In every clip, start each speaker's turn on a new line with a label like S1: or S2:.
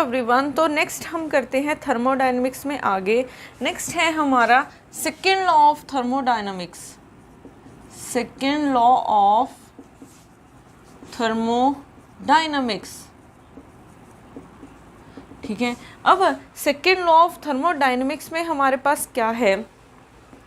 S1: Everyone. तो next हम करते हैं थर्मोडायनेमिक्स में आगे। नेक्स्ट है हमारा second law of thermodynamics. Second law of thermodynamics, ठीक है। अब सेकेंड लॉ ऑफ थर्मोडायनेमिक्स में हमारे पास क्या है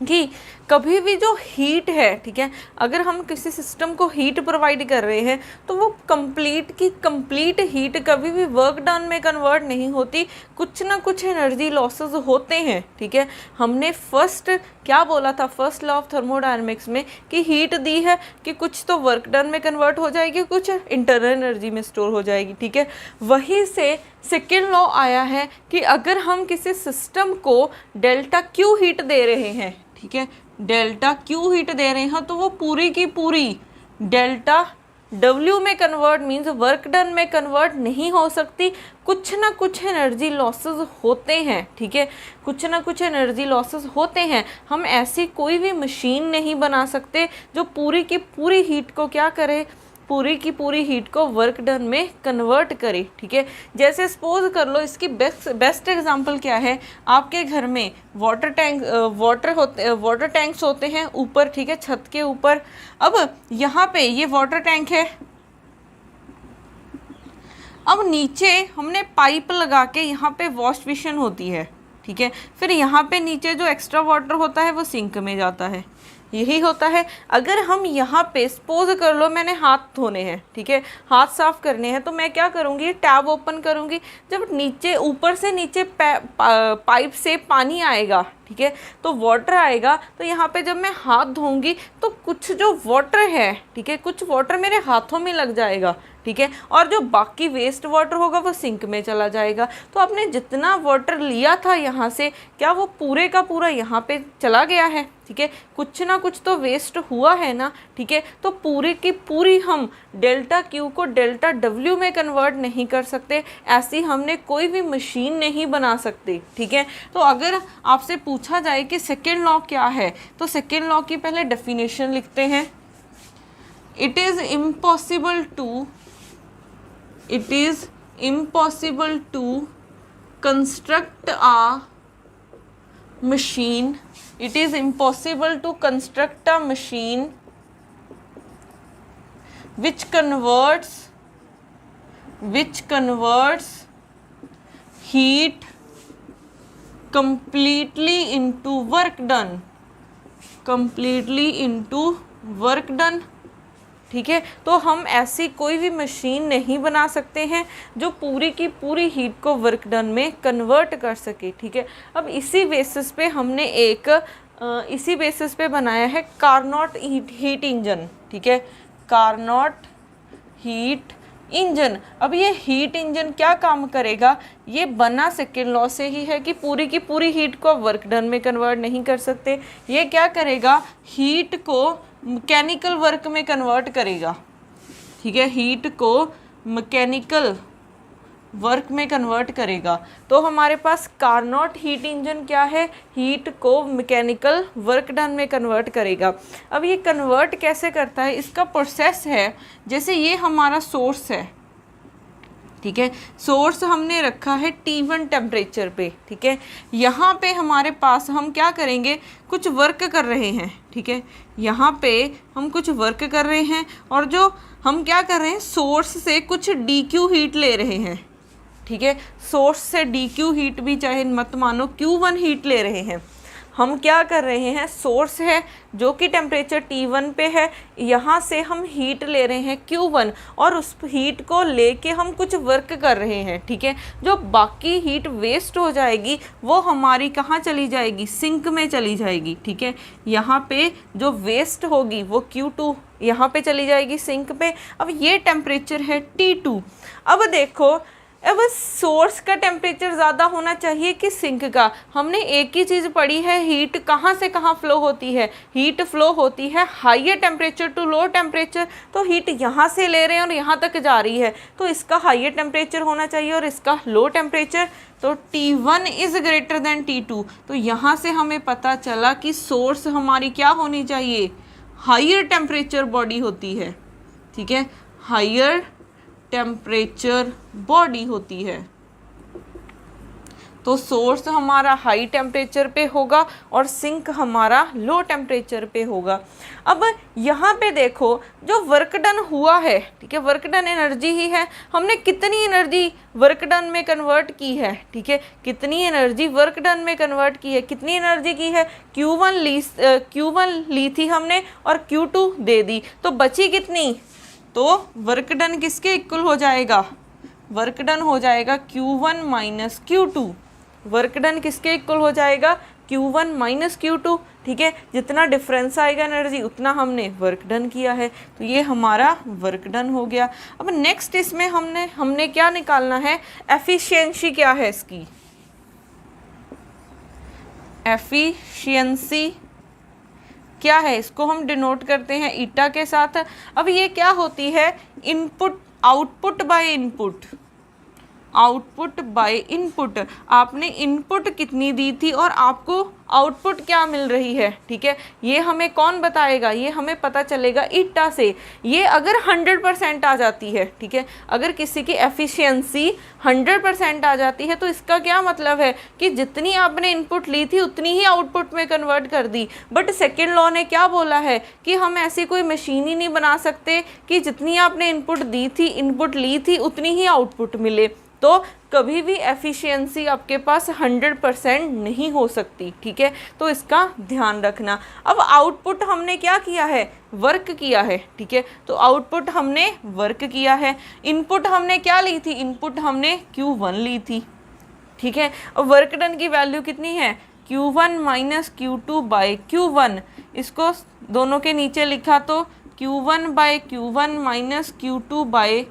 S1: कि कभी भी जो हीट है, ठीक है, अगर हम किसी सिस्टम को हीट प्रोवाइड कर रहे हैं तो वो कंप्लीट हीट कभी भी वर्क डन में कन्वर्ट नहीं होती, कुछ ना कुछ एनर्जी लॉसेस होते हैं, ठीक है। हमने फर्स्ट क्या बोला था, फर्स्ट लॉ ऑफ थर्मोडायनेमिक्स में कि हीट दी है कि कुछ तो वर्क डन में कन्वर्ट हो जाएगी, कुछ इंटरनल एनर्जी में स्टोर हो जाएगी, ठीक है। वहीं से सेकेंड लॉ आया है कि अगर हम किसी सिस्टम को डेल्टा क्यू हीट दे रहे हैं, ठीक है, डेल्टा क्यू हीट दे रहे हैं तो वो पूरी की पूरी डेल्टा डब्ल्यू में कन्वर्ट मीन्स वर्क डन में कन्वर्ट नहीं हो सकती, कुछ ना कुछ एनर्जी लॉसेस होते हैं, ठीक है, कुछ ना कुछ एनर्जी लॉसेस होते हैं। हम ऐसी कोई भी मशीन नहीं बना सकते जो पूरी की पूरी हीट को क्या करे, पूरी की पूरी हीट को वर्क डन में कन्वर्ट करे, ठीक है। जैसे सपोज कर लो, इसकी बेस्ट एग्जांपल क्या है, आपके घर में वाटर टैंक्स होते हैं ऊपर, ठीक है, छत के ऊपर। अब यहाँ पे ये वाटर टैंक है, अब नीचे हमने पाइप लगा के यहाँ पे वॉश बेसिन होती है, ठीक है, फिर यहाँ पे नीचे जो एक्स्ट्रा वाटर होता है वो सिंक में जाता है, यही होता है। अगर हम यहाँ पे सपोज कर लो मैंने हाथ धोने हैं, ठीक है, हाथ साफ करने हैं, तो मैं क्या करूँगी, टैब ओपन करूँगी, जब नीचे ऊपर से नीचे पाइप से पानी आएगा, ठीक है, तो वाटर आएगा, तो यहाँ पे जब मैं हाथ धोऊंगी तो कुछ जो वाटर है, ठीक है, कुछ वाटर मेरे हाथों में लग जाएगा, ठीक है, और जो बाकी वेस्ट वाटर होगा वो सिंक में चला जाएगा। तो आपने जितना वाटर लिया था यहाँ से, क्या वो पूरे का पूरा यहाँ पे चला गया है, ठीक है, कुछ ना कुछ तो वेस्ट हुआ है ना, ठीक है। तो पूरी की पूरी हम डेल्टा क्यू को डेल्टा डब्ल्यू में कन्वर्ट नहीं कर सकते, ऐसी हमने कोई भी मशीन नहीं बना सकते, ठीक है। तो अगर आपसे पूछा जाए कि सेकेंड लॉ क्या है, तो सेकेंड लॉ की पहले डेफिनेशन लिखते हैं। It is impossible to construct a machine. It is impossible to construct a machine which converts heat completely into work done, ठीक है। तो हम ऐसी कोई भी मशीन नहीं बना सकते हैं जो पूरी की पूरी हीट को वर्क डन में कन्वर्ट कर सके, ठीक है। अब इसी बेसिस पे हमने इसी बेसिस पे बनाया है कार्नोट हीट इंजन, ठीक है, कार्नोट हीट इंजन। अब ये हीट इंजन क्या काम करेगा, ये बना सेकेंड लॉ से ही है कि पूरी की पूरी हीट को वर्क डन में कन्वर्ट नहीं कर सकते। ये क्या करेगा, हीट को मैकेनिकल वर्क में कन्वर्ट करेगा, ठीक है, हीट को मैकेनिकल वर्क में कन्वर्ट करेगा। तो हमारे पास कार्नोट हीट इंजन क्या है, हीट को मैकेनिकल वर्क डन में कन्वर्ट करेगा। अब ये कन्वर्ट कैसे करता है, इसका प्रोसेस है, जैसे ये हमारा सोर्स है, ठीक है, सोर्स हमने रखा है T1 टेम्परेचर पे, ठीक है। यहाँ पे हमारे पास हम क्या करेंगे, कुछ वर्क कर रहे हैं, ठीक है, यहाँ पे हम कुछ वर्क कर रहे हैं और जो हम क्या कर रहे हैं, सोर्स से कुछ DQ हीट ले रहे हैं, ठीक है, सोर्स से DQ हीट भी चाहे मत मानो Q1 हीट ले रहे हैं। हम क्या कर रहे हैं, सोर्स है जो कि टेम्परेचर T1 पे है, यहाँ से हम हीट ले रहे हैं Q1 और उस हीट को लेके हम कुछ वर्क कर रहे हैं, ठीक है। जो बाकी हीट वेस्ट हो जाएगी वो हमारी कहाँ चली जाएगी, सिंक में चली जाएगी, ठीक है। यहाँ पे जो वेस्ट होगी वो Q2 यहाँ पे चली जाएगी सिंक पे। अब ये टेम्परेचर है T2। अब देखो, अब सोर्स का टेम्परेचर ज़्यादा होना चाहिए कि सिंक का। हमने एक ही चीज़ पढ़ी है, हीट कहाँ से कहाँ फ्लो होती है, हीट फ्लो होती है higher temperature to low temperature. तो हीट यहाँ से ले रहे हैं और यहाँ तक जा रही है, तो इसका हाइयर टेम्परेचर होना चाहिए और इसका लो टेम्परेचर। तो T1 is greater than T2। तो यहाँ से हमें पता चला कि सोर्स हमारी क्या होनी चाहिए, हाइयर टेम्परेचर बॉडी होती है, ठीक है, हाइयर टेम्परेचर बॉडी होती है। तो सोर्स हमारा हाई टेम्परेचर पे होगा और सिंक हमारा लो टेम्परेचर पे होगा। अब यहाँ पे देखो जो वर्क डन हुआ है, ठीक है, वर्क डन एनर्जी ही है, हमने कितनी एनर्जी वर्क डन में कन्वर्ट की है, ठीक है, कितनी एनर्जी वर्क डन में कन्वर्ट की है, कितनी एनर्जी की है, Q1 ली थी हमने और Q2 दे दी, तो बची कितनी, तो वर्क डन किसके इक्वल हो जाएगा, वर्क डन हो जाएगा Q1 minus Q2, work done किसके इक्वल हो जाएगा, Q1 माइनस Q2, ठीक है, जितना डिफरेंस आएगा एनर्जी उतना हमने वर्क डन किया है, तो ये हमारा वर्क डन हो गया। अब नेक्स्ट इसमें हमने क्या निकालना है, एफिशिएंसी क्या है इसकी, एफिशिएंसी क्या है, इसको हम डिनोट करते हैं ईटा के साथ। अब ये क्या होती है, input output by input, output by input, आपने इनपुट कितनी दी थी और आपको आउटपुट क्या मिल रही है, ठीक है, ये हमें कौन बताएगा, ये हमें पता चलेगा ईटा से। ये अगर 100% आ जाती है, ठीक है, अगर किसी की एफिशिएंसी 100% आ जाती है तो इसका क्या मतलब है कि जितनी आपने इनपुट ली थी उतनी ही आउटपुट में कन्वर्ट कर दी। बट सेकेंड लॉ ने क्या बोला है कि हम ऐसी कोई मशीन ही नहीं बना सकते कि जितनी आपने इनपुट दी थी, इनपुट ली थी, उतनी ही आउटपुट मिले, तो कभी भी एफिशिएंसी आपके पास 100% नहीं हो सकती, ठीक है, तो इसका ध्यान रखना। अब आउटपुट हमने क्या किया है, वर्क किया है, ठीक है, तो आउटपुट हमने वर्क किया है। इनपुट हमने क्या ली थी, इनपुट हमने Q1 ली थी, ठीक है। अब वर्क डन की वैल्यू कितनी है, Q1 minus Q2 by Q1, इसको दोनों के नीचे लिखा तो Q1 by Q1 minus Q2 by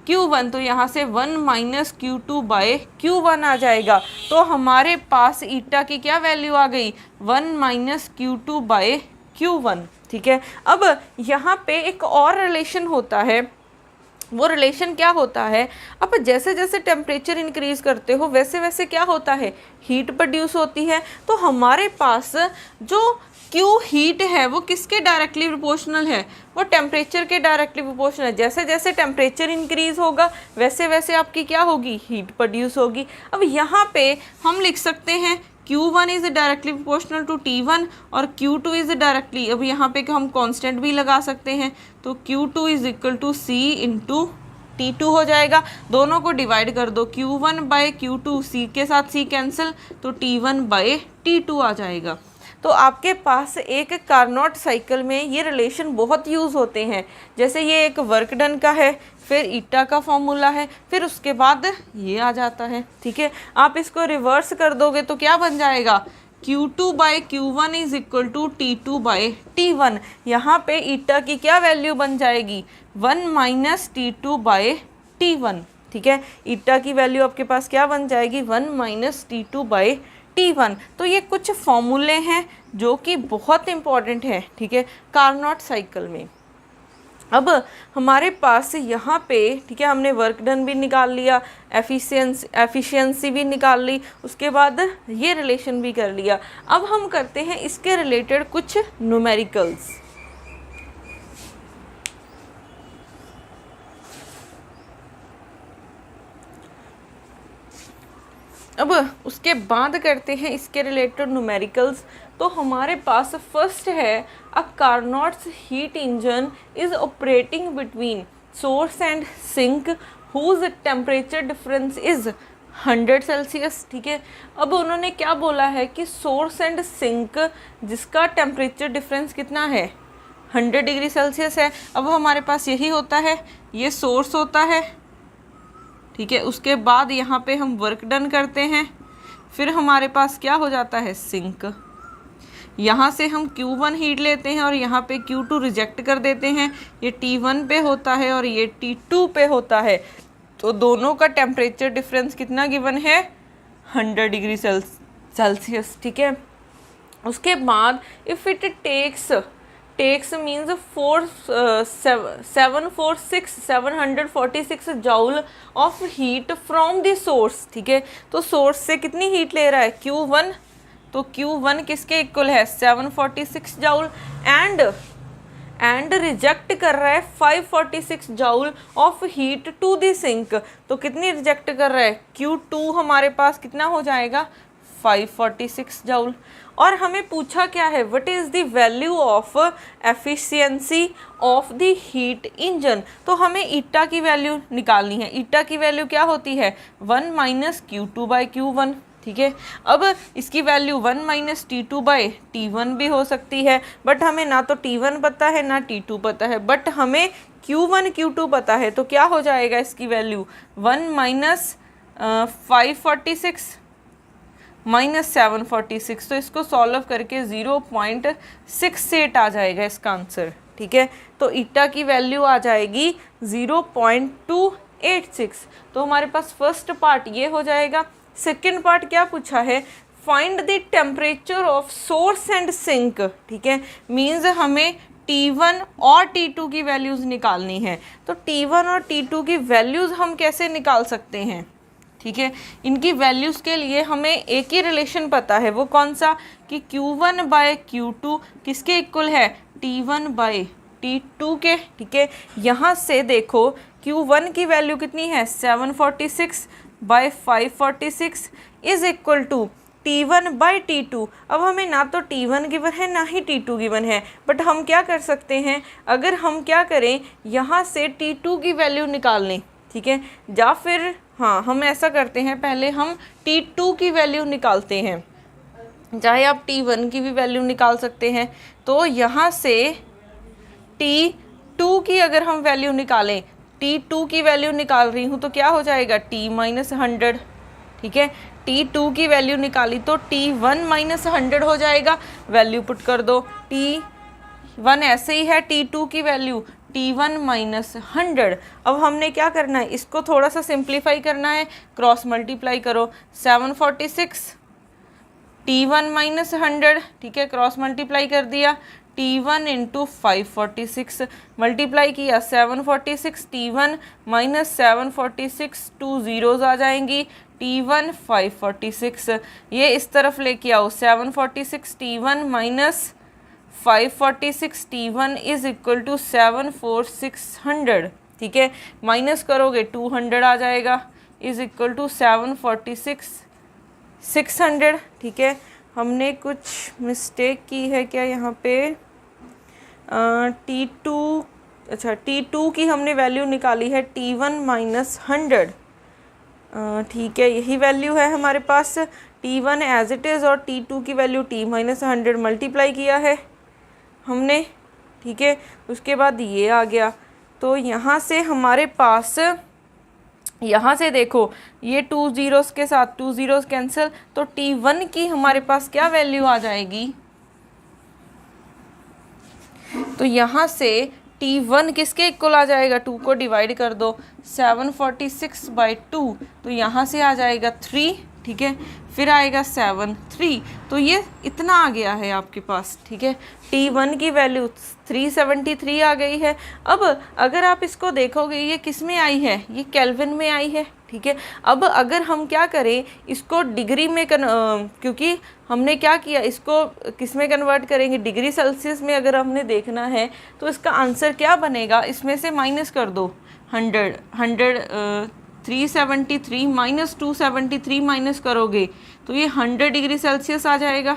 S1: Q1, तो यहाँ से 1 माइनस Q2 बाय Q1 आ जाएगा, तो हमारे पास ईटा की क्या वैल्यू आ गई, 1 माइनस Q2 बाय Q1, ठीक है। अब यहाँ पे एक और रिलेशन होता है, वो रिलेशन क्या होता है, अब जैसे जैसे टेम्परेचर इंक्रीज करते हो वैसे वैसे क्या होता है, हीट प्रोड्यूस होती है। तो हमारे पास जो Q हीट है वो किसके डायरेक्टली प्रोपोर्शनल है, वो टेम्परेचर के डायरेक्टली प्रोपोर्शनल है। जैसे जैसे टेम्परेचर इंक्रीज होगा वैसे वैसे आपकी क्या होगी, हीट प्रोड्यूस होगी। अब यहाँ पे हम लिख सकते हैं Q1 is directly proportional to T1 और Q2 इज़ डायरेक्टली, अब यहाँ पे हम कांस्टेंट भी लगा सकते हैं, तो Q2 is equal to C into T2 हो जाएगा। दोनों को डिवाइड कर दो, Q1 बाय Q2, C के साथ C कैंसिल, तो T1 बाय T2 आ जाएगा। तो आपके पास एक कार्नोट साइकिल में ये रिलेशन बहुत यूज़ होते हैं। जैसे ये एक वर्क डन का है, फिर ईटा का फॉर्मूला है, फिर उसके बाद ये आ जाता है, ठीक है। आप इसको रिवर्स कर दोगे तो क्या बन जाएगा, Q2 by Q1 is equal to T2 by T1। यहाँ पे ईटा की क्या वैल्यू बन जाएगी, 1 माइनस T2 बाई T1, ठीक है। ईटा की वैल्यू आपके पास क्या बन जाएगी, 1 माइनस T2 बाई T1। तो ये कुछ फॉर्मूले हैं जो कि बहुत इंपॉर्टेंट है, ठीक है, कार्नोट साइकिल में। अब हमारे पास यहाँ पे, ठीक है, हमने वर्क डन भी निकाल लिया, एफिशिएंसी भी निकाल ली, उसके बाद ये रिलेशन भी कर लिया। अब हम करते हैं इसके रिलेटेड कुछ न्यूमेरिकल्स। अब उसके बाद करते हैं इसके रिलेटेड न्यूमेरिकल्स। तो हमारे पास फर्स्ट है, a Carnot's heat engine is operating between source and sink whose temperature difference is 100 Celsius, ठीक है। अब उन्होंने क्या बोला है कि सोर्स एंड सिंक जिसका टेम्परेचर डिफरेंस कितना है, 100 डिग्री सेल्सियस है। अब हमारे पास यही होता है, ये सोर्स होता है, ठीक है। उसके बाद यहाँ पे हम वर्क डन करते हैं, फिर हमारे पास क्या हो जाता है, सिंक। यहाँ से हम Q1 हीट लेते हैं और यहाँ पे Q2 रिजेक्ट कर देते हैं, ये T1 पे होता है और ये T2 पे होता है। तो दोनों का टेम्परेचर डिफरेंस कितना गिवन है, 100 डिग्री सेल्सियस, ठीक है। उसके बाद if it takes means 746 joule of heat from the source, ठीक है। तो सोर्स से कितनी हीट ले रहा है, Q1, तो Q1 किसके इक्वल है, 746 जूल, एंड रिजेक्ट कर रहा है 546 joule of heat to the sink. तो कितनी रिजेक्ट कर रहा है, Q2 हमारे पास कितना हो जाएगा 546 जूल। और हमें पूछा क्या है, what is the value of efficiency of the heat engine. तो हमें ईटा की वैल्यू निकालनी है। ईटा की वैल्यू क्या होती है 1 माइनस Q2/Q1, ठीक है। अब इसकी वैल्यू 1 माइनस T2/T1 भी हो सकती है, बट हमें ना तो T1 पता है ना T2 पता है, बट हमें Q1 Q2 पता है। तो क्या हो जाएगा इसकी वैल्यू 1 माइनस 546 माइनस 746। तो इसको सॉल्व करके 0.68 आ जाएगा इसका आंसर, ठीक है। तो ईटा की वैल्यू आ जाएगी 0.286। तो हमारे पास फर्स्ट पार्ट ये हो जाएगा। सेकेंड पार्ट क्या पूछा है, find the temperature of source and sink, ठीक है। मीन्स हमें T1 और T2 की वैल्यूज़ निकालनी है। तो T1 और T2 की वैल्यूज़ हम कैसे निकाल सकते हैं, ठीक है। इनकी वैल्यूज़ के लिए हमें एक ही रिलेशन पता है, वो कौन सा कि Q1/Q2 किसके इक्वल है T1/T2 के, ठीक है। यहाँ से देखो Q1 की वैल्यू कितनी है 746/546 इज इक्वल टू T1/T2। अब हमें ना तो T1 गिवन है ना ही T2 गिवन है, बट हम क्या कर सकते हैं, अगर हम क्या करें यहाँ से T2 की वैल्यू निकाल लें, ठीक है। या फिर हाँ हम ऐसा करते हैं, पहले हम T2 की वैल्यू निकालते हैं, चाहे आप T1 की भी वैल्यू निकाल सकते हैं। तो यहाँ से T2 की अगर हम वैल्यू निकालें, T2 की वैल्यू निकाल रही हूँ तो क्या हो जाएगा T-100, ठीक है। T2 की वैल्यू निकाली तो T1-100 हो जाएगा, वैल्यू पुट कर दो। T1 ऐसे ही है, T2 की वैल्यू T1-100। अब हमने क्या करना है, इसको थोड़ा सा सिंप्लीफाई करना है, क्रॉस मल्टीप्लाई करो 746 T1-100, ठीक है। क्रॉस मल्टीप्लाई कर दिया, T1 इंटू 546 मल्टीप्लाई किया 746 T1 माइनस 746 2 ज़ीरोज़ आ जाएंगी, T1 546। ये इस तरफ लेके आओ 746 T1 minus 546 T1 is equal to 74600, ठीक है। माइनस करोगे 200 आ जाएगा, इज इक्वल टू 746 600, ठीक है। हमने कुछ मिस्टेक की है क्या यहाँ पे, T2, अच्छा T2 की हमने वैल्यू निकाली है T1-100, ठीक है। यही वैल्यू है हमारे पास, T1 एज इट इज़ और T2 की वैल्यू T-100 मल्टीप्लाई किया है हमने, ठीक है। उसके बाद ये आ गया। तो यहाँ से हमारे पास, यहाँ से देखो ये 2 ज़ीरोज़ के साथ 2 ज़ीरोज़ कैंसिल, तो T1 की हमारे पास क्या वैल्यू आ जाएगी, तो यहाँ से T1 किसके इक्वल आ जाएगा, 2 को डिवाइड कर दो 746/2, तो यहाँ से आ जाएगा 3, ठीक है। फिर आएगा 7 3, तो ये इतना आ गया है आपके पास, ठीक है। T1 की वैल्यू 373 आ गई है। अब अगर आप इसको देखोगे ये किस में आई है, ये केल्विन में आई है, ठीक है। अब अगर हम क्या करें, इसको डिग्री में क्योंकि हमने क्या किया, इसको किस में कन्वर्ट करेंगे, डिग्री सेल्सियस में अगर हमने देखना है तो इसका आंसर क्या बनेगा, इसमें से माइनस कर दो 373 माइनस 273 माइनस करोगे तो ये 100 डिग्री सेल्सियस आ जाएगा,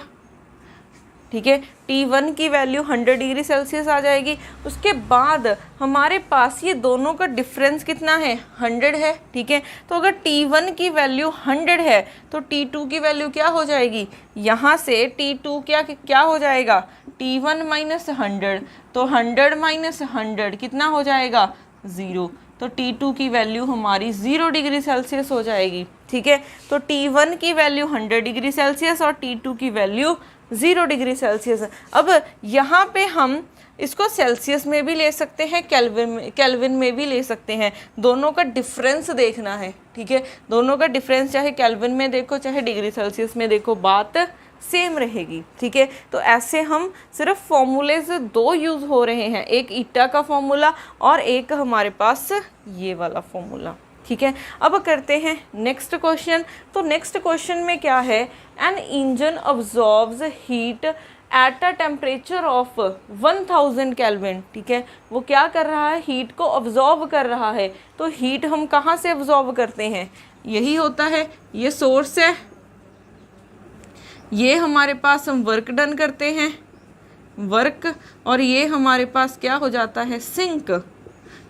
S1: ठीक है। T1 की वैल्यू 100 डिग्री सेल्सियस आ जाएगी। उसके बाद हमारे पास ये दोनों का डिफरेंस कितना है 100 है, ठीक है। तो अगर T1 की वैल्यू 100 है तो T2 की वैल्यू क्या हो जाएगी, यहाँ से T2 क्या हो जाएगा T1-100, तो 100-100 कितना हो जाएगा 0, तो T2 की वैल्यू हमारी 0 डिग्री सेल्सियस हो जाएगी, ठीक है। तो T1 की वैल्यू 100 डिग्री सेल्सियस और T2 की वैल्यू 0 डिग्री सेल्सियस। अब यहाँ पे हम इसको सेल्सियस में भी ले सकते हैं, केल्विन में भी ले सकते हैं, दोनों का डिफरेंस देखना है, ठीक है। दोनों का डिफरेंस चाहे केल्विन में देखो चाहे डिग्री सेल्सियस में देखो, बात सेम रहेगी, ठीक है। तो ऐसे हम सिर्फ फॉर्मूलेज 2 यूज़ हो रहे हैं, एक ईटा का फॉर्मूला और एक हमारे पास ये वाला फॉर्मूला, ठीक है। अब करते हैं नेक्स्ट क्वेश्चन। तो नेक्स्ट क्वेश्चन में क्या है, an engine absorbs heat at a temperature of 1000 kelvin, ठीक है, वो क्या कर रहा है, हीट को ऑब्जॉर्व कर रहा है। तो हीट हम कहाँ से ऑब्जॉर्व करते हैं, यही होता है, ये सोर्स है, ये हमारे पास हम वर्क डन करते हैं, वर्क, और ये हमारे पास क्या हो जाता है, सिंक,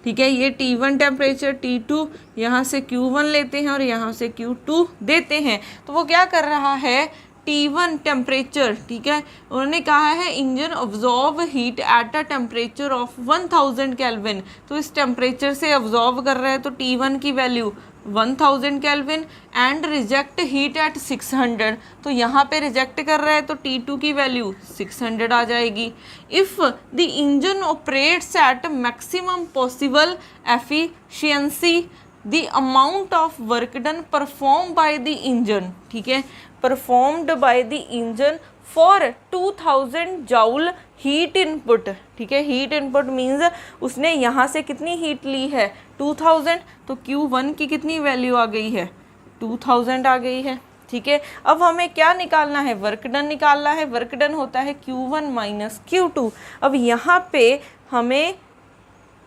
S1: ठीक है। ये T1 टेम्परेचर, T2, यहाँ से Q1 लेते हैं और यहाँ से Q2 देते हैं। तो वो क्या कर रहा है, T1 टेम्परेचर, ठीक है, उन्होंने कहा है engine absorb heat at a temperature of 1000 kelvin. तो इस टेम्परेचर से ऑब्जॉर्व कर रहा है, तो T1 की value 1000 kelvin and reject heat at 600। तो यहाँ पे रिजेक्ट कर रहा है, तो T2 की वैल्यू 600 आ जाएगी। If the engine operates at maximum possible efficiency the amount of work done perform by the engine, ठीक है, performed by the engine for 2000 joule heat input, ठीक है। हीट इनपुट मीन्स उसने यहाँ से कितनी हीट ली है, 2000, तो Q1 की कितनी वैल्यू आ गई है, 2000 आ गई है, ठीक है। अब हमें क्या निकालना है, वर्क डन निकालना है। वर्क डन होता है Q1 माइनस Q2। अब यहाँ पे हमें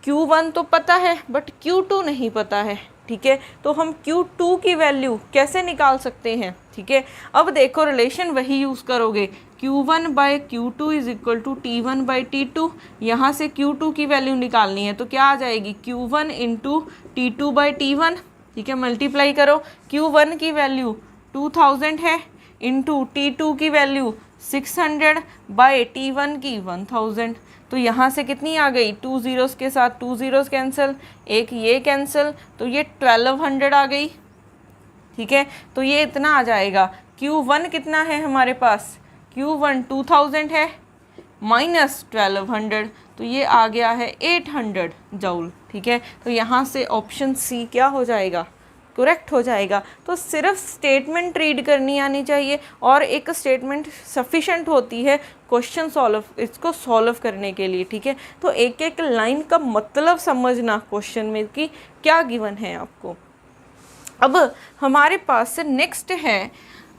S1: Q1 तो पता है बट Q2 नहीं पता है, ठीक है। तो हम Q2 की वैल्यू कैसे निकाल सकते हैं, ठीक है। अब देखो रिलेशन वही यूज़ करोगे, Q1 by Q2 is equal to T1 by T2। यहाँ से Q2 की वैल्यू निकालनी है, तो क्या आ जाएगी, Q1 into T2 by T1, ठीक है, मल्टीप्लाई करो। Q1 की वैल्यू 2000 है, इंटू T2 की वैल्यू 600 बाई T1 की 1000। तो यहाँ से कितनी आ गई, 2 ज़ीरोज़ के साथ 2 ज़ीरोज़ कैंसिल, एक ये कैंसिल, तो ये 1200 आ गई, ठीक है। तो ये इतना आ जाएगा। Q1 कितना है हमारे पास, Q1 2000 है माइनस 1200, तो ये आ गया है 800 जूल, ठीक है। तो यहाँ से ऑप्शन सी क्या हो जाएगा, करेक्ट हो जाएगा। तो सिर्फ स्टेटमेंट रीड करनी आनी चाहिए और एक स्टेटमेंट सफिशेंट होती है क्वेश्चन इसको सॉल्व करने के लिए, ठीक है। तो एक एक लाइन का मतलब समझना क्वेश्चन में कि क्या गिवन है आपको। अब हमारे पास से नेक्स्ट है,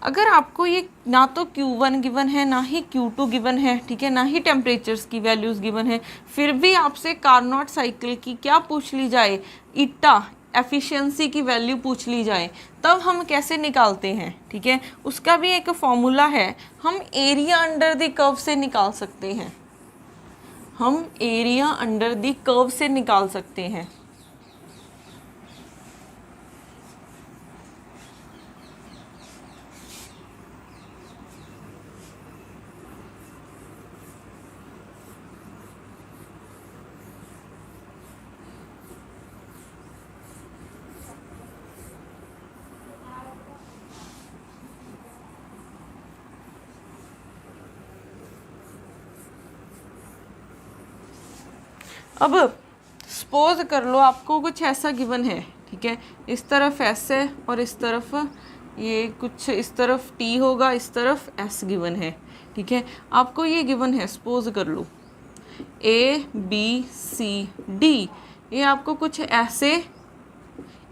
S1: अगर आपको ये ना तो Q1 गिवन है ना ही Q2 गिवन है, ठीक है, ना ही टेम्परेचर्स की वैल्यूज़ गिवन है, फिर भी आपसे कार्नोट साइकिल की क्या पूछ ली जाए, ईटा एफिशिएंसी की वैल्यू पूछ ली जाए, तब हम कैसे निकालते हैं, ठीक है। उसका भी एक फॉर्मूला है, हम एरिया अंडर द कर्व से निकाल सकते हैं, हम एरिया अंडर द कर्व से निकाल सकते हैं। अब सपोज कर लो आपको कुछ ऐसा गिवन है, ठीक है, इस तरफ S है और इस तरफ ये कुछ, इस तरफ T होगा, इस तरफ S गिवन है, ठीक है। आपको ये गिवन है, सपोज कर लो ABCD, ये आपको कुछ ऐसे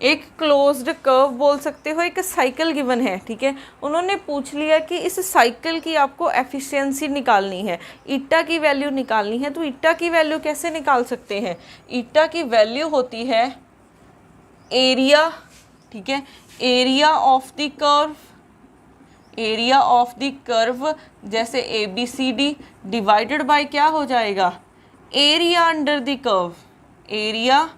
S1: एक क्लोज्ड कर्व बोल सकते हो, एक साइकिल गिवन है, ठीक है। उन्होंने पूछ लिया कि इस साइकिल की आपको एफिशिएंसी निकालनी है, ईटा की वैल्यू निकालनी है। तो ईटा की वैल्यू कैसे निकाल सकते हैं, ईटा की वैल्यू होती है एरिया, ठीक है, area of the curve, area of the curve जैसे ABCD डिवाइडेड बाय क्या हो जाएगा, area under the curve, area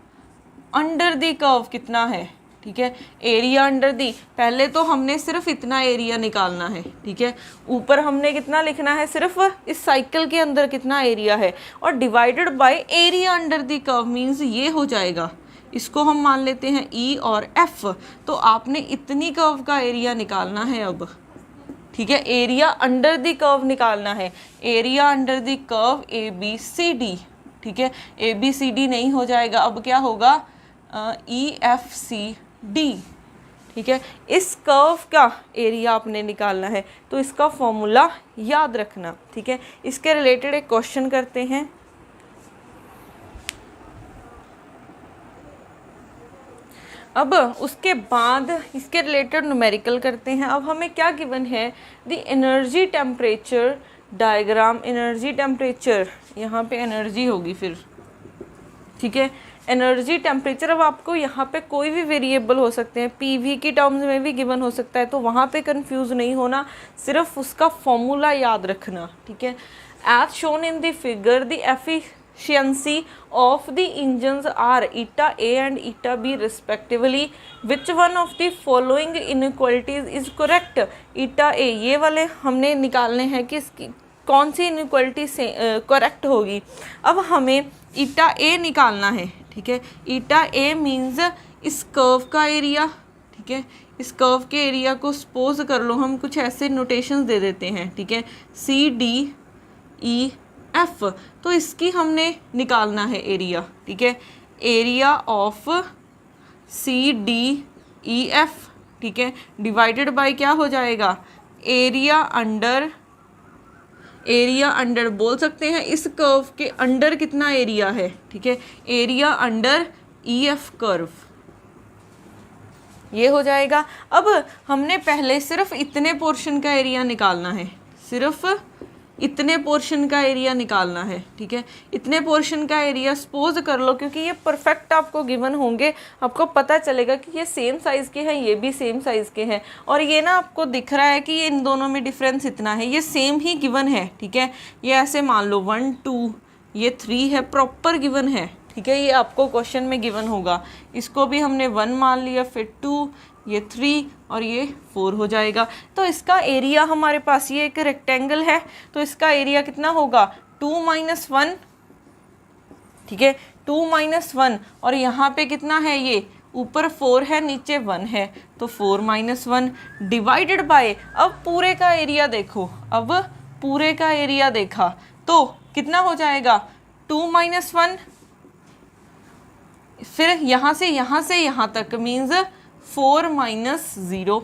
S1: under the curve कितना है, ठीक है, एरिया अंडर दी, पहले तो हमने सिर्फ इतना एरिया निकालना है, ठीक है, ऊपर हमने कितना लिखना है, सिर्फ इस साइकिल के अंदर कितना एरिया है, और divided by area under the curve means ये हो जाएगा, इसको हम मान लेते हैं E और F। तो आपने इतनी कर्व का एरिया निकालना है अब, ठीक है, एरिया अंडर दी कर्व निकालना है, area under the curve ABCD, ठीक है, ABCD नहीं हो जाएगा, अब क्या होगा EFCD, ठीक है। इस कर्व का एरिया आपने निकालना है, तो इसका फॉर्मूला याद रखना, ठीक है। इसके रिलेटेड एक क्वेश्चन करते हैं। अब उसके बाद इसके रिलेटेड न्यूमेरिकल करते हैं। अब हमें क्या गिवन है, the energy temperature diagram energy temperature, यहाँ पे एनर्जी होगी फिर, ठीक है, एनर्जी टेम्परेचर। अब आपको यहाँ पे कोई भी वेरिएबल हो सकते हैं, पीवी की टर्म्स में भी गिवन हो सकता है, तो वहाँ पे कंफ्यूज नहीं होना, सिर्फ उसका फॉर्मूला याद रखना, ठीक है। As shown in the figure the efficiency of the engines are eta A and eta B respectively, which one of the following inequalities is correct. Eta A, ये वाले हमने निकालने हैं कि इसकी कौन सी इनइक्वालिटी से करेक्ट होगी। अब हमें ईटा ए निकालना है, ठीक है। ईटा ए मीन्स इस कर्व का एरिया, ठीक है। इस कर्व के एरिया को सपोज कर लो हम कुछ ऐसे नोटेशंस दे देते हैं, ठीक है, सी डी ई एफ, तो इसकी हमने निकालना है एरिया, ठीक है। Area of C D E F, ठीक है, डिवाइडेड बाय क्या हो जाएगा, एरिया अंडर बोल सकते हैं इस कर्व के अंडर कितना एरिया है, ठीक है, area under E F curve, ये हो जाएगा। अब हमने पहले सिर्फ इतने पोर्शन का एरिया निकालना है, सिर्फ इतने पोर्शन का एरिया निकालना है, ठीक है। इतने पोर्शन का एरिया सपोज कर लो, क्योंकि ये परफेक्ट आपको गिवन होंगे, आपको पता चलेगा कि ये सेम साइज़ के हैं, ये भी सेम साइज़ के हैं, और ये ना आपको दिख रहा है कि ये इन दोनों में डिफरेंस इतना है, ये सेम ही गिवन है, ठीक है। ये ऐसे मान लो 1 2 ये 3 है, प्रॉपर गिवन है, ठीक है, ये आपको क्वेश्चन में गिवन होगा। इसको भी हमने 1 मान लिया, फिर 2, ये 3 और ये 4 हो जाएगा। तो इसका एरिया हमारे पास, ये एक रेक्टेंगल है, तो इसका एरिया कितना होगा 2 - 1, ठीक है, 2 - 1, और यहाँ पे कितना है, ये ऊपर 4 है नीचे 1 है, तो 4 - 1 डिवाइडेड बाय, अब पूरे का एरिया देखो, अब पूरे का एरिया देखा तो कितना हो जाएगा 2 - 1, फिर यहाँ से यहाँ तक मीन्स 4 - 0,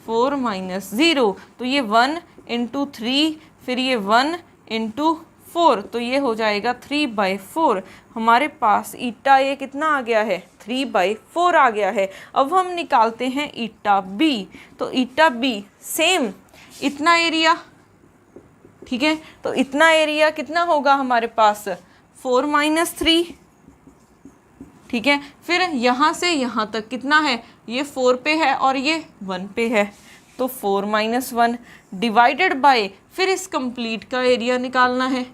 S1: 4 - 0, तो ये 1 × 3, फिर ये 1 × 4, तो ये हो जाएगा 3/4। हमारे पास ईटा ये कितना आ गया है, 3/4 आ गया है। अब हम निकालते हैं ईटा बी, तो ईटा बी सेम इतना एरिया, ठीक है, तो इतना एरिया कितना होगा हमारे पास 4 - 3, ठीक है। फिर यहाँ से यहाँ तक कितना है, ये 4 पे है और ये 1 पे है, तो 4 - 1 डिवाइडेड बाय, फिर इस कंप्लीट का एरिया निकालना है,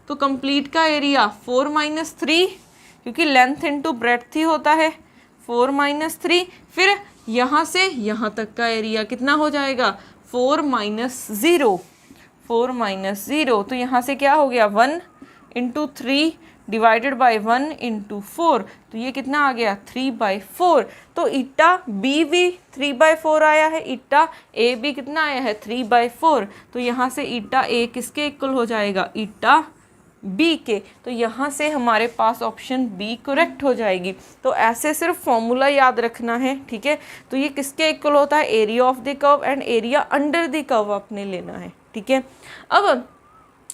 S1: तो कंप्लीट का एरिया 4 - 3, क्योंकि लेंथ इनटू ब्रेड्थ ही होता है, 4 - 3, फिर यहाँ से यहाँ तक का एरिया कितना हो जाएगा 4 - 0, 4 - 0, तो यहाँ से क्या हो गया 1 × 3 डिवाइडेड बाय 1 × 4, तो ये कितना आ गया 3/4। तो ईटा बी भी 3/4 आया है, ईटा ए भी कितना आया है 3/4, तो यहाँ से ईटा ए किसके इक्वल हो जाएगा, ईटा बी के, तो यहाँ से हमारे पास ऑप्शन बी करेक्ट हो जाएगी। तो ऐसे सिर्फ फॉर्मूला याद रखना है, ठीक है। तो ये किसके इक्वल होता है, area of the curve and area under the curve आपने लेना है, ठीक है। अब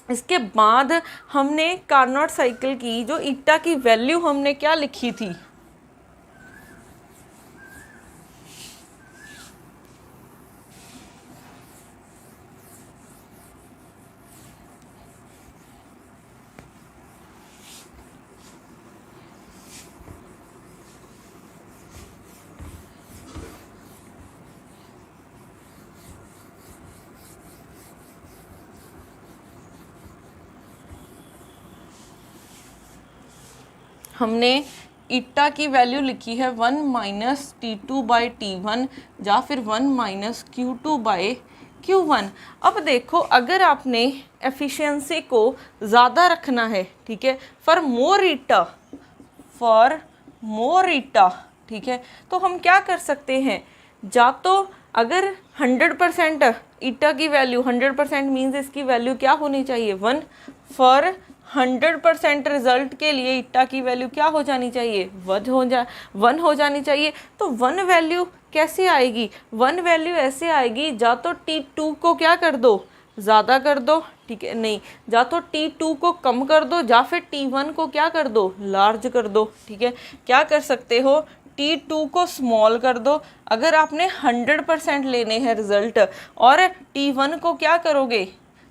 S1: इसके बाद हमने कार्नोट साइकिल की जो ईटा की वैल्यू हमने क्या लिखी थी, हमने ईटा की वैल्यू लिखी है 1 - T2/T1 या फिर 1 - Q2/Q1। अब देखो अगर आपने एफिशिएंसी को ज़्यादा रखना है, ठीक है, फॉर मोर ईटा, ठीक है, तो हम क्या कर सकते हैं, या तो अगर 100% ईटा की वैल्यू 100% मीन्स इसकी वैल्यू क्या होनी चाहिए 1, फॉर 100% रिजल्ट के लिए ईटा की वैल्यू क्या हो जानी चाहिए 1 हो जानी चाहिए। तो 1 वैल्यू कैसे आएगी, 1 वैल्यू ऐसे आएगी, या तो T2 को क्या कर दो ज़्यादा कर दो, ठीक है, नहीं, या तो T2 को कम कर दो या फिर T1 को क्या कर दो लार्ज कर दो, ठीक है। क्या कर सकते हो, T2 को स्मॉल कर दो अगर आपने 100% लेने हैं रिजल्ट, और T1 को क्या करोगे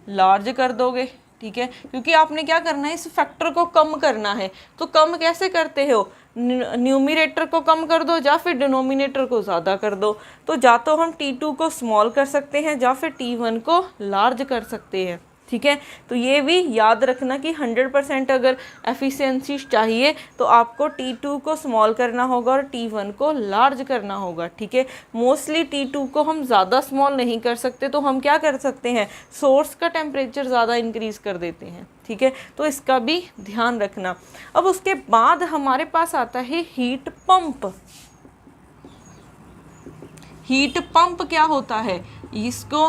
S1: लार्ज कर दोगे, ठीक है, क्योंकि आपने क्या करना है, इस फैक्टर को कम करना है। तो कम कैसे करते हो, न्यूमरेटर को कम कर दो या फिर डिनोमिनेटर को ज़्यादा कर दो। तो या तो हम T2 को स्मॉल कर सकते हैं या फिर T1 को लार्ज कर सकते हैं, ठीक है। तो ये भी याद रखना कि 100% अगर एफिशिएंसी चाहिए तो आपको T2 को स्मॉल करना होगा और T1 को लार्ज करना होगा, ठीक है। मोस्टली T2 को हम ज़्यादा स्मॉल नहीं कर सकते, तो हम क्या कर सकते हैं, सोर्स का टेम्परेचर ज़्यादा इंक्रीज़ कर देते हैं, ठीक है। तो इसका भी ध्यान रखना। अब उसके बाद हमारे पास आता है हीट पंप। हीट पंप क्या होता है, इसको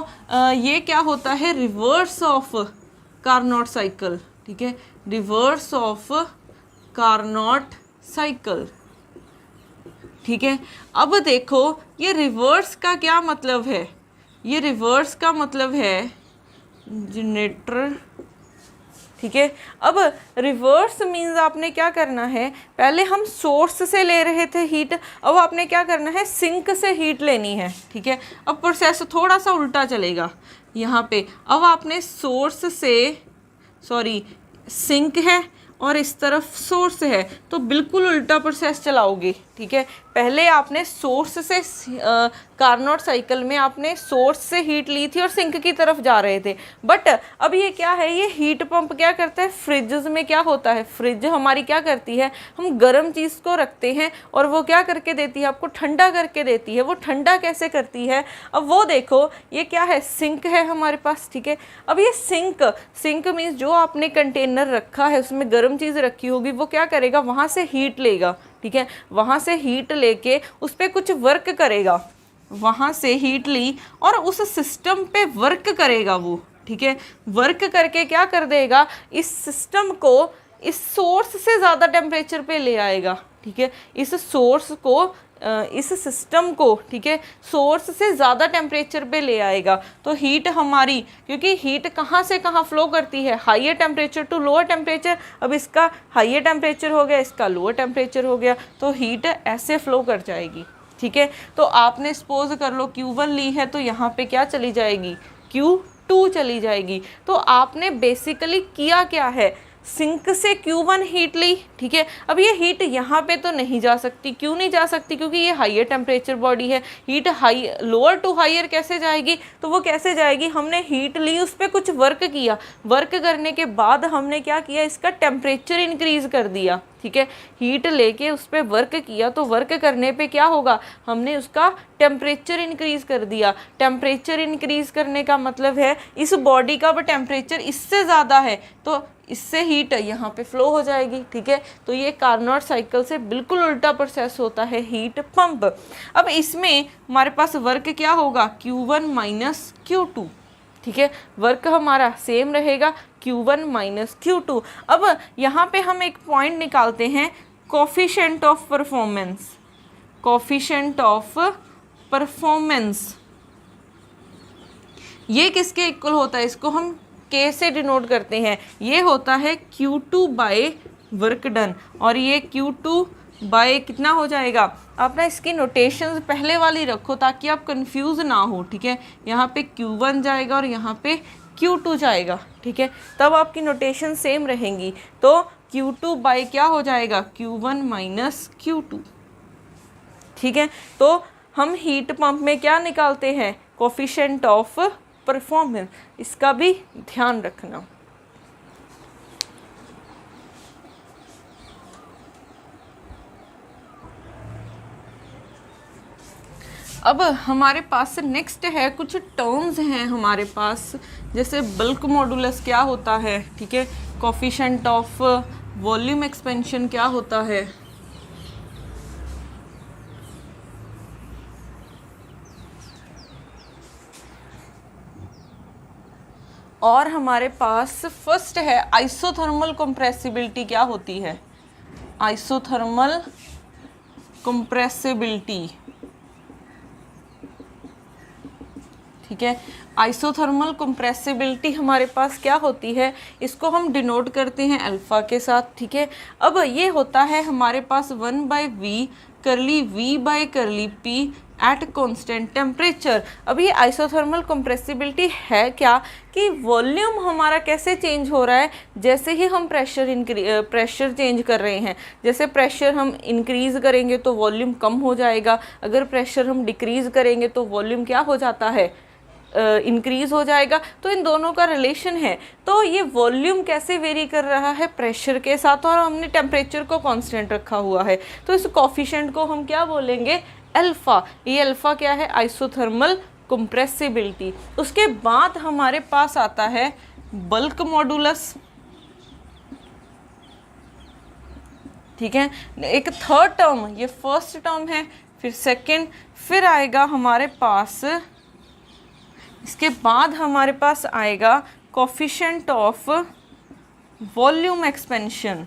S1: ये क्या होता है, रिवर्स ऑफ कार्नोट साइकिल, ठीक है, रिवर्स ऑफ कार्नोट साइकिल, ठीक है। अब देखो ये रिवर्स का क्या मतलब है, ये रिवर्स का मतलब है जनरेटर, ठीक है। अब रिवर्स मीन्स आपने क्या करना है, पहले हम सोर्स से ले रहे थे हीट, अब आपने क्या करना है, सिंक से हीट लेनी है, ठीक है। अब प्रोसेस थोड़ा सा उल्टा चलेगा यहाँ पे। अब आपने सोर्स से, सॉरी सिंक है और इस तरफ सोर्स है, तो बिल्कुल उल्टा प्रोसेस चलाओगे, ठीक है। पहले आपने सोर्स से कार्नोट साइकिल में आपने सोर्स से हीट ली थी और सिंक की तरफ जा रहे थे, बट अब ये क्या है, ये हीट पंप क्या करता है, फ्रिज में क्या होता है, फ्रिज हमारी क्या करती है, हम गर्म चीज़ को रखते हैं और वो क्या करके देती है, आपको ठंडा करके देती है। वो ठंडा कैसे करती है, अब वो देखो, ये क्या है, सिंक है हमारे पास, ठीक है। अब ये सिंक मीन्स जो आपने कंटेनर रखा है उसमें गर्म चीज़ रखी होगी, वो क्या करेगा, वहाँ से हीट लेगा, ठीक है। वहाँ से हीट लेके उस पर कुछ वर्क करेगा, वहाँ से हीट ली और उस सिस्टम पे वर्क करेगा वो, ठीक है। वर्क करके क्या कर देगा, इस सिस्टम को इस सोर्स से ज़्यादा टेम्परेचर पे ले आएगा, ठीक है। इस सोर्स को, इस सिस्टम को, ठीक है, सोर्स से ज़्यादा टेम्परेचर पे ले आएगा। तो हीट हमारी, क्योंकि हीट कहाँ से कहाँ फ्लो करती है, higher temperature to lower temperature. अब इसका हाइयर टेम्परेचर हो गया, इसका लोअर टेम्परेचर हो गया, तो हीट ऐसे फ्लो कर जाएगी, ठीक है। तो आपने सपोज कर लो Q1 ली है, तो यहाँ पे क्या चली जाएगी, Q2 चली जाएगी। तो आपने बेसिकली किया क्या है, सिंक से Q1 हीट ली, ठीक है। अब ये हीट यहाँ पे तो नहीं जा सकती, क्यों नहीं जा सकती, क्योंकि ये हाइयर टेम्परेचर बॉडी है। Heat high, lower to higher कैसे जाएगी, तो वो कैसे जाएगी, हमने हीट ली, उस पर कुछ वर्क किया, वर्क करने के बाद हमने क्या किया, इसका टेम्परेचर इंक्रीज़ कर दिया, ठीक है। हीट लेके उस पर वर्क किया, तो वर्क करने पे क्या होगा, हमने उसका टेम्परेचर इंक्रीज़ कर दिया। टेम्परेचर इंक्रीज़ करने का मतलब है इस बॉडी का टेम्परेचर इससे ज़्यादा है, तो इससे हीट यहाँ पे फ्लो हो जाएगी, ठीक है। तो ये कार्नोट साइकिल से बिल्कुल उल्टा प्रोसेस होता है हीट पंप। अब इसमें हमारे पास वर्क क्या होगा, Q1 माइनस Q2, ठीक है। वर्क हमारा सेम रहेगा, Q1 माइनस Q2। अब यहाँ पे हम एक पॉइंट निकालते हैं, coefficient of performance, coefficient of performance ये किसके इक्वल होता है, इसको हम K से डिनोट करते हैं। ये होता है Q2 बाय वर्क डन, और ये Q2 बाय कितना हो जाएगा, आप ना इसकी नोटेशंस पहले वाली रखो ताकि आप कंफ्यूज ना हो, ठीक है। यहाँ पे Q1 जाएगा और यहाँ पे Q2 जाएगा, ठीक है, तब आपकी नोटेशन सेम रहेंगी। तो Q2 बाय क्या हो जाएगा, Q1 माइनस Q2, ठीक है। तो हम हीट पंप में क्या निकालते हैं, कोफिशिएंट ऑफ परफॉर्मेंस, इसका भी ध्यान रखना। अब हमारे पास नेक्स्ट है, कुछ टर्म्स हैं हमारे पास, जैसे बल्क मॉडुलस क्या होता है, ठीक है, कोफिशिएंट ऑफ वॉल्यूम एक्सपेंशन क्या होता है, और हमारे पास फर्स्ट है आइसोथर्मल कंप्रेसिबिलिटी क्या होती है, आइसोथर्मल कंप्रेसिबिलिटी, ठीक है। आइसोथर्मल कंप्रेसिबिलिटी हमारे पास क्या होती है, इसको हम डिनोट करते हैं अल्फा के साथ, ठीक है। अब ये होता है हमारे पास 1/v करली v बाय करली p एट कांस्टेंट टेम्परेचर। अब ये आइसोथर्मल कंप्रेसिबिलिटी है क्या कि वॉल्यूम हमारा कैसे चेंज हो रहा है जैसे ही हम प्रेशर चेंज कर रहे हैं। जैसे प्रेशर हम इंक्रीज़ करेंगे तो वॉल्यूम कम हो जाएगा, अगर प्रेशर हम डिक्रीज़ करेंगे तो वॉल्यूम क्या हो जाता है, इंक्रीज़ हो जाएगा। तो इन दोनों का रिलेशन है। तो ये वॉल्यूम कैसे वेरी कर रहा है प्रेशर के साथ, और हमने टेम्परेचर को कांस्टेंट रखा हुआ है। तो इस कोफिशिएंट को हम क्या बोलेंगे, अल्फ़ा। ये अल्फ़ा क्या है, आइसोथर्मल कंप्रेसिबिलिटी। उसके बाद हमारे पास आता है बल्क मॉडुलस, ठीक है। एक थर्ड टर्म, ये फर्स्ट टर्म है, फिर सेकंड, फिर आएगा हमारे पास, इसके बाद हमारे पास आएगा कोफिशिएंट ऑफ वॉल्यूम एक्सपेंशन,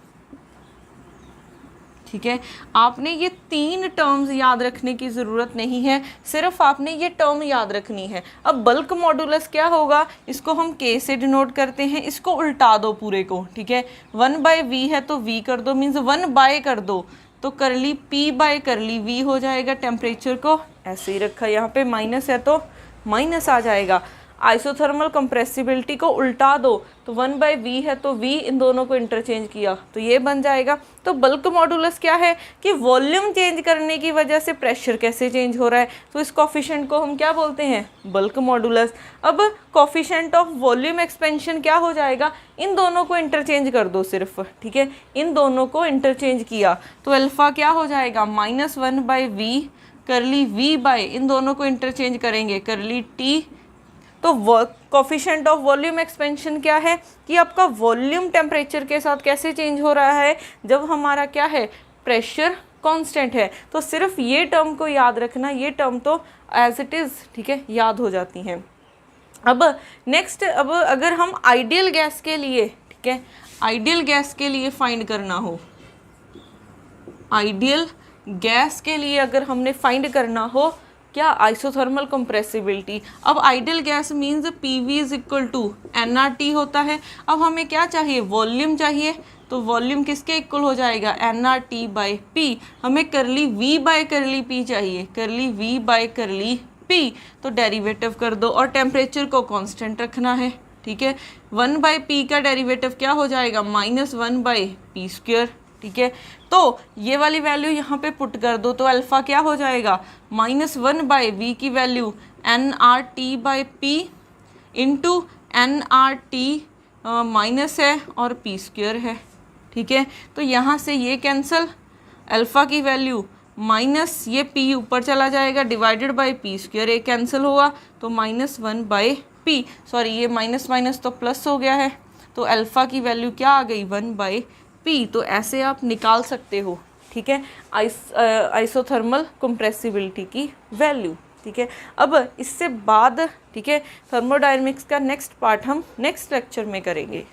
S1: ठीक है। आपने ये 3 टर्म्स याद रखने की ज़रूरत नहीं है, सिर्फ आपने ये टर्म याद रखनी है। अब बल्क मॉडुलस क्या होगा, इसको हम के से डिनोट करते हैं, इसको उल्टा दो पूरे को, ठीक है। 1/v है तो v कर दो, मीन्स 1 कर दो तो करली p/करली v हो जाएगा। टेम्परेचर को ऐसे ही रखा, यहाँ पे माइनस है तो माइनस आ जाएगा। आइसोथर्मल कंप्रेसिबिलिटी को उल्टा दो तो 1/v है तो v, इन दोनों को इंटरचेंज किया तो ये बन जाएगा। तो बल्क मॉडुलस क्या है कि वॉल्यूम चेंज करने की वजह से प्रेशर कैसे चेंज हो रहा है, तो इस कोफिशिएंट को हम क्या बोलते हैं, बल्क मॉडुलस। अब कोफिशिएंट ऑफ वॉल्यूम एक्सपेंशन क्या हो जाएगा, इन दोनों को इंटरचेंज कर दो सिर्फ, ठीक है। इन दोनों को इंटरचेंज किया तो अल्फ़ा क्या हो जाएगा, -1/v करली v/, इन दोनों को इंटरचेंज करेंगे करली t। तो कोफिशिएंट ऑफ वॉल्यूम एक्सपेंशन क्या है कि आपका वॉल्यूम टेम्परेचर के साथ कैसे चेंज हो रहा है जब हमारा क्या है, प्रेशर कांस्टेंट है। तो सिर्फ ये टर्म को याद रखना, ये टर्म तो एज इट इज़, ठीक है, याद हो जाती हैं। अब नेक्स्ट, अब अगर हम आइडियल गैस के लिए, ठीक है, आइडियल गैस के लिए फाइंड करना हो, आइडियल गैस के लिए अगर हमने फाइंड करना हो क्या, आइसोथर्मल कंप्रेसिबिलिटी। अब ideal gas means PV = nRT होता है। अब हमें क्या चाहिए, वॉल्यूम चाहिए, तो वॉल्यूम किसके इक्वल हो जाएगा, nRT/P। हमें करली V/करली P चाहिए, करली V/करली P, तो डेरिवेटिव कर दो और टेम्परेचर को कांस्टेंट रखना है, ठीक है। 1/P का डेरिवेटिव क्या हो जाएगा, -1/P², ठीक है। तो ये वाली वैल्यू यहाँ पे पुट कर दो तो अल्फ़ा क्या हो जाएगा, -1/v की value nRT/P into nRT minus है और p² है, ठीक है। तो यहाँ से ये कैंसिल, अल्फ़ा की वैल्यू माइनस ये p ऊपर चला जाएगा डिवाइडेड बाई p², एक कैंसिल हुआ तो -1/p, सॉरी ये माइनस माइनस तो प्लस हो गया है, तो अल्फ़ा की वैल्यू क्या आ गई, 1/p। तो ऐसे आप निकाल सकते हो, ठीक है, आइसोथर्मल कंप्रेसिबिलिटी की वैल्यू, ठीक है। अब इससे बाद, ठीक है, थर्मोडायनेमिक्स का नेक्स्ट पार्ट हम नेक्स्ट लेक्चर में करेंगे।